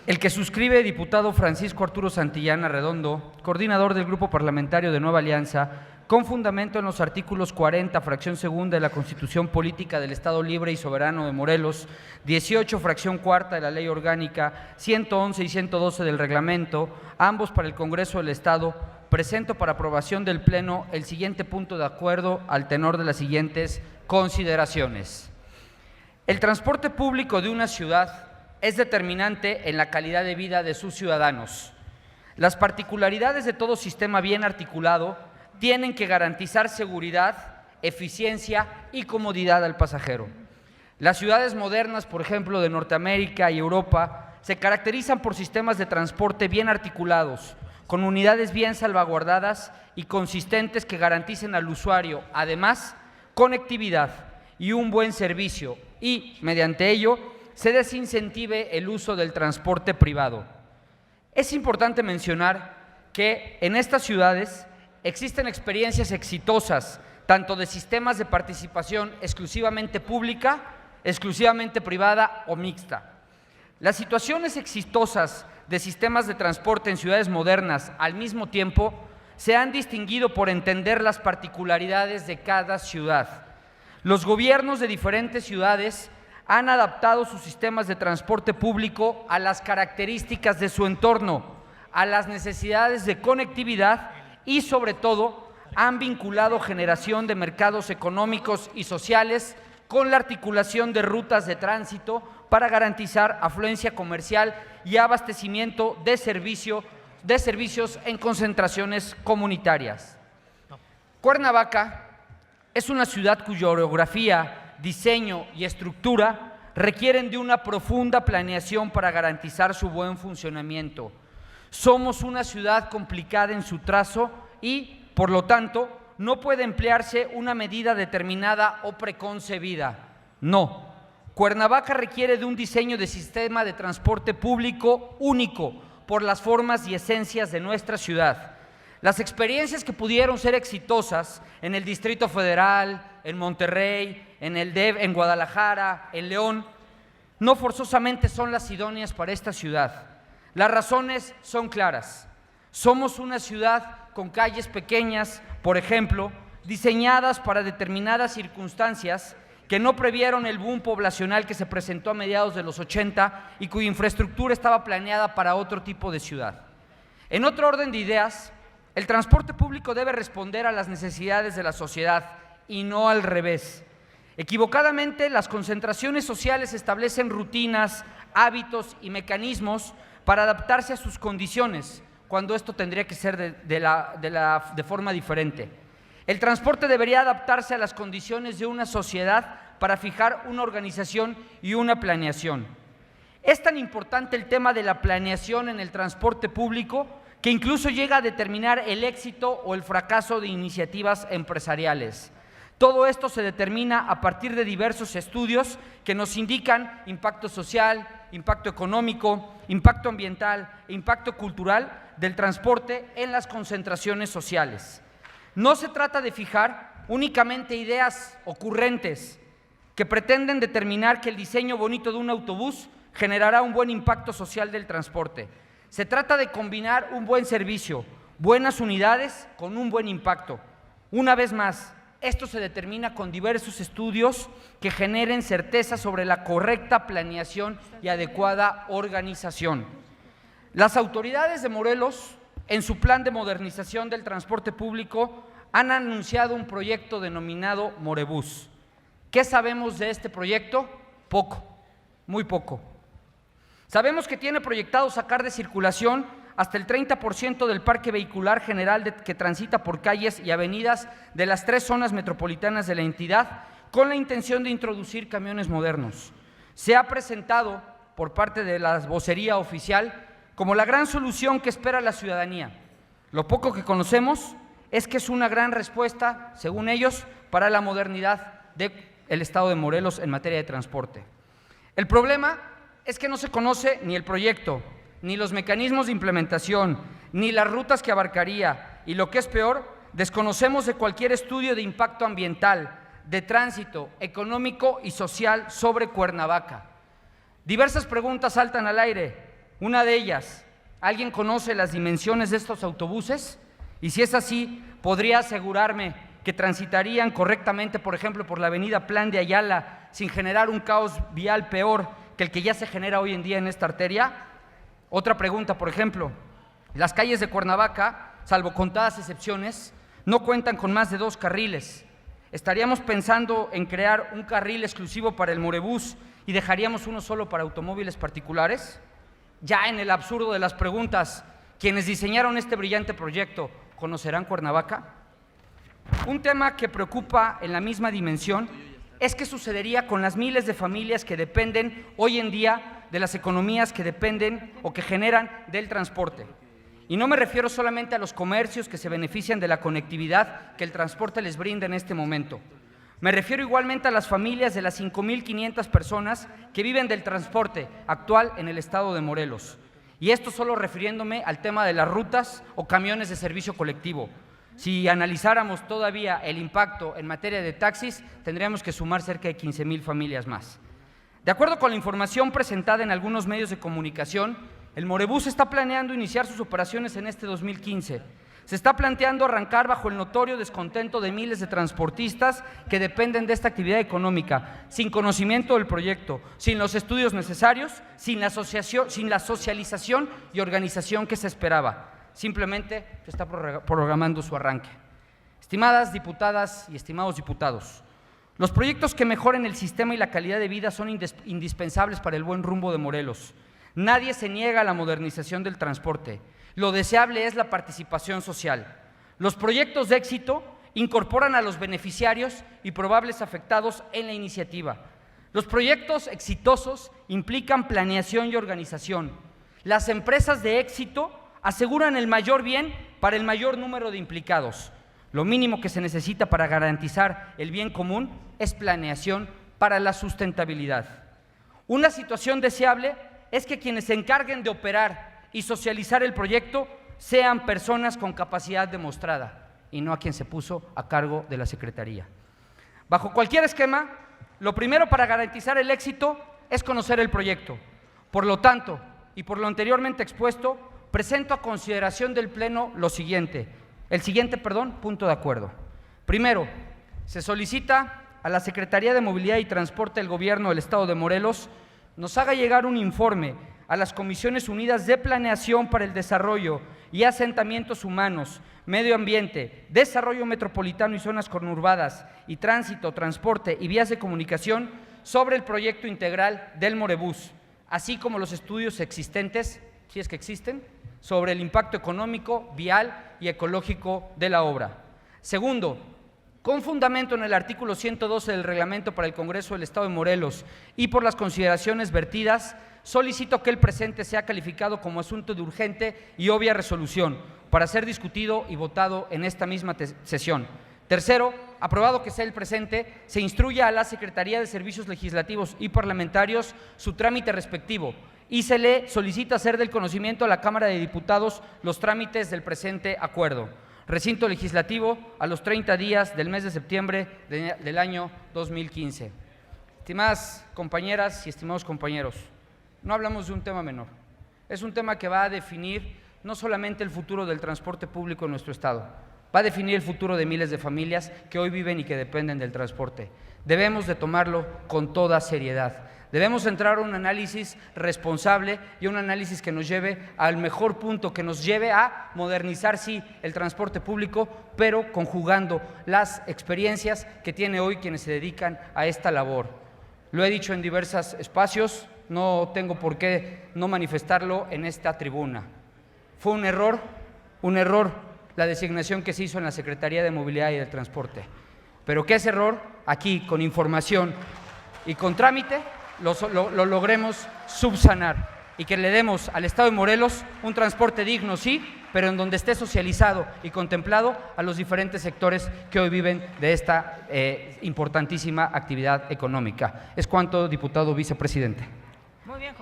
el que suscribe diputado Francisco Arturo Santillana Redondo, coordinador del Grupo Parlamentario de Nueva Alianza, con fundamento en los artículos 40, fracción segunda de la Constitución Política del Estado Libre y Soberano de Morelos, 18, fracción cuarta de la Ley Orgánica, 111 y 112 del Reglamento, ambos para el Congreso del Estado, presento para aprobación del Pleno el siguiente punto de acuerdo al tenor de las siguientes consideraciones. El transporte público de una ciudad es determinante en la calidad de vida de sus ciudadanos. Las particularidades de todo sistema bien articulado tienen que garantizar seguridad, eficiencia y comodidad al pasajero. Las ciudades modernas, por ejemplo, de Norteamérica y Europa, se caracterizan por sistemas de transporte bien articulados, con unidades bien salvaguardadas y consistentes que garanticen al usuario, además, conectividad y un buen servicio, y, mediante ello, se desincentive el uso del transporte privado. Es importante mencionar que en estas ciudades existen experiencias exitosas, tanto de sistemas de participación exclusivamente pública, exclusivamente privada o mixta. Las situaciones exitosas de sistemas de transporte en ciudades modernas al mismo tiempo se han distinguido por entender las particularidades de cada ciudad. Los gobiernos de diferentes ciudades han adaptado sus sistemas de transporte público a las características de su entorno, a las necesidades de conectividad y, sobre todo, han vinculado generación de mercados económicos y sociales con la articulación de rutas de tránsito para garantizar afluencia comercial y abastecimiento de servicios en concentraciones comunitarias. Cuernavaca es una ciudad cuya orografía, diseño y estructura requieren de una profunda planeación para garantizar su buen funcionamiento. Somos una ciudad complicada en su trazo y, por lo tanto, no puede emplearse una medida determinada o preconcebida. No. Cuernavaca requiere de un diseño de sistema de transporte público único por las formas y esencias de nuestra ciudad. Las experiencias que pudieron ser exitosas en el Distrito Federal, en Monterrey, en el DF, en Guadalajara, en León, no forzosamente son las idóneas para esta ciudad. Las razones son claras. Somos una ciudad con calles pequeñas, por ejemplo, diseñadas para determinadas circunstancias que no previeron el boom poblacional que se presentó a mediados de los 80 y cuya infraestructura estaba planeada para otro tipo de ciudad. En otro orden de ideas, el transporte público debe responder a las necesidades de la sociedad y no al revés. Equivocadamente, las concentraciones sociales establecen rutinas, hábitos y mecanismos para adaptarse a sus condiciones, cuando esto tendría que ser de forma diferente. El transporte debería adaptarse a las condiciones de una sociedad para fijar una organización y una planeación. Es tan importante el tema de la planeación en el transporte público que incluso llega a determinar el éxito o el fracaso de iniciativas empresariales. Todo esto se determina a partir de diversos estudios que nos indican impacto social, impacto económico, impacto ambiental e impacto cultural del transporte en las concentraciones sociales. No se trata de fijar únicamente ideas ocurrentes que pretenden determinar que el diseño bonito de un autobús generará un buen impacto social del transporte. Se trata de combinar un buen servicio, buenas unidades con un buen impacto. Una vez más, esto se determina con diversos estudios que generen certeza sobre la correcta planeación y adecuada organización. Las autoridades de Morelos, en su plan de modernización del transporte público, han anunciado un proyecto denominado Morebús. ¿Qué sabemos de este proyecto? Poco, muy poco. Sabemos que tiene proyectado sacar de circulación hasta el 30% del parque vehicular general que transita por calles y avenidas de las 3 zonas metropolitanas de la entidad, con la intención de introducir camiones modernos. Se ha presentado por parte de la vocería oficial como la gran solución que espera la ciudadanía. Lo poco que conocemos es que es una gran respuesta, según ellos, para la modernidad del Estado de Morelos en materia de transporte. El problema es que no se conoce ni el proyecto, ni los mecanismos de implementación, ni las rutas que abarcaría, y lo que es peor, desconocemos de cualquier estudio de impacto ambiental, de tránsito, económico y social sobre Cuernavaca. Diversas preguntas saltan al aire. Una de ellas, ¿alguien conoce las dimensiones de estos autobuses? Y si es así, ¿podría asegurarme que transitarían correctamente, por ejemplo, por la avenida Plan de Ayala, sin generar un caos vial peor que el que ya se genera hoy en día en esta arteria? Otra pregunta, por ejemplo, las calles de Cuernavaca, salvo contadas excepciones, no cuentan con más de 2 carriles. ¿Estaríamos pensando en crear un carril exclusivo para el Morebús y dejaríamos uno solo para automóviles particulares? Ya en el absurdo de las preguntas, quienes diseñaron este brillante proyecto, ¿conocerán Cuernavaca? Un tema que preocupa en la misma dimensión es qué sucedería con las miles de familias que dependen hoy en día de las economías que dependen o que generan del transporte. Y no me refiero solamente a los comercios que se benefician de la conectividad que el transporte les brinda en este momento. Me refiero igualmente a las familias de las 5,500 personas que viven del transporte actual en el estado de Morelos. Y esto solo refiriéndome al tema de las rutas o camiones de servicio colectivo. Si analizáramos todavía el impacto en materia de taxis, tendríamos que sumar cerca de 15,000 familias más. De acuerdo con la información presentada en algunos medios de comunicación, el Morebús está planeando iniciar sus operaciones en este 2015. Se está planteando arrancar bajo el notorio descontento de miles de transportistas que dependen de esta actividad económica, sin conocimiento del proyecto, sin los estudios necesarios, sin la socialización y organización que se esperaba. Simplemente se está programando su arranque. Estimadas diputadas y estimados diputados, los proyectos que mejoren el sistema y la calidad de vida son indispensables para el buen rumbo de Morelos. Nadie se niega a la modernización del transporte. Lo deseable es la participación social. Los proyectos de éxito incorporan a los beneficiarios y probables afectados en la iniciativa. Los proyectos exitosos implican planeación y organización. Las empresas de éxito aseguran el mayor bien para el mayor número de implicados. Lo mínimo que se necesita para garantizar el bien común es planeación para la sustentabilidad. Una situación deseable es que quienes se encarguen de operar y socializar el proyecto sean personas con capacidad demostrada y no a quien se puso a cargo de la Secretaría. Bajo cualquier esquema, lo primero para garantizar el éxito es conocer el proyecto. Por lo tanto, y por lo anteriormente expuesto, presento a consideración del Pleno el siguiente punto de acuerdo. Primero, se solicita a la Secretaría de Movilidad y Transporte del Gobierno del Estado de Morelos nos haga llegar un informe a las Comisiones Unidas de Planeación para el Desarrollo y Asentamientos Humanos, Medio Ambiente, Desarrollo Metropolitano y Zonas Conurbadas y Tránsito, Transporte y Vías de Comunicación sobre el proyecto integral del Morebús, así como los estudios existentes, si es que existen, sobre el impacto económico, vial y ecológico de la obra. Segundo, con fundamento en el artículo 112 del Reglamento para el Congreso del Estado de Morelos y por las consideraciones vertidas, solicito que el presente sea calificado como asunto de urgente y obvia resolución para ser discutido y votado en esta misma sesión. Tercero, aprobado que sea el presente, se instruya a la Secretaría de Servicios Legislativos y Parlamentarios su trámite respectivo y se le solicita hacer del conocimiento a la Cámara de Diputados los trámites del presente acuerdo. Recinto Legislativo a los 30 días del mes de septiembre del año 2015. Estimadas compañeras y estimados compañeros, no hablamos de un tema menor. Es un tema que va a definir no solamente el futuro del transporte público en nuestro estado, va a definir el futuro de miles de familias que hoy viven y que dependen del transporte. Debemos de tomarlo con toda seriedad. Debemos entrar a un análisis responsable y un análisis que nos lleve al mejor punto, que nos lleve a modernizar, sí, el transporte público, pero conjugando las experiencias que tiene hoy quienes se dedican a esta labor. Lo he dicho en diversos espacios, no tengo por qué no manifestarlo en esta tribuna. Fue un error la designación que se hizo en la Secretaría de Movilidad y del Transporte, pero que ese error, aquí, con información y con trámite, lo logremos subsanar y que le demos al Estado de Morelos un transporte digno, sí, pero en donde esté socializado y contemplado a los diferentes sectores que hoy viven de esta importantísima actividad económica. Es cuanto, diputado vicepresidente. Muy bien,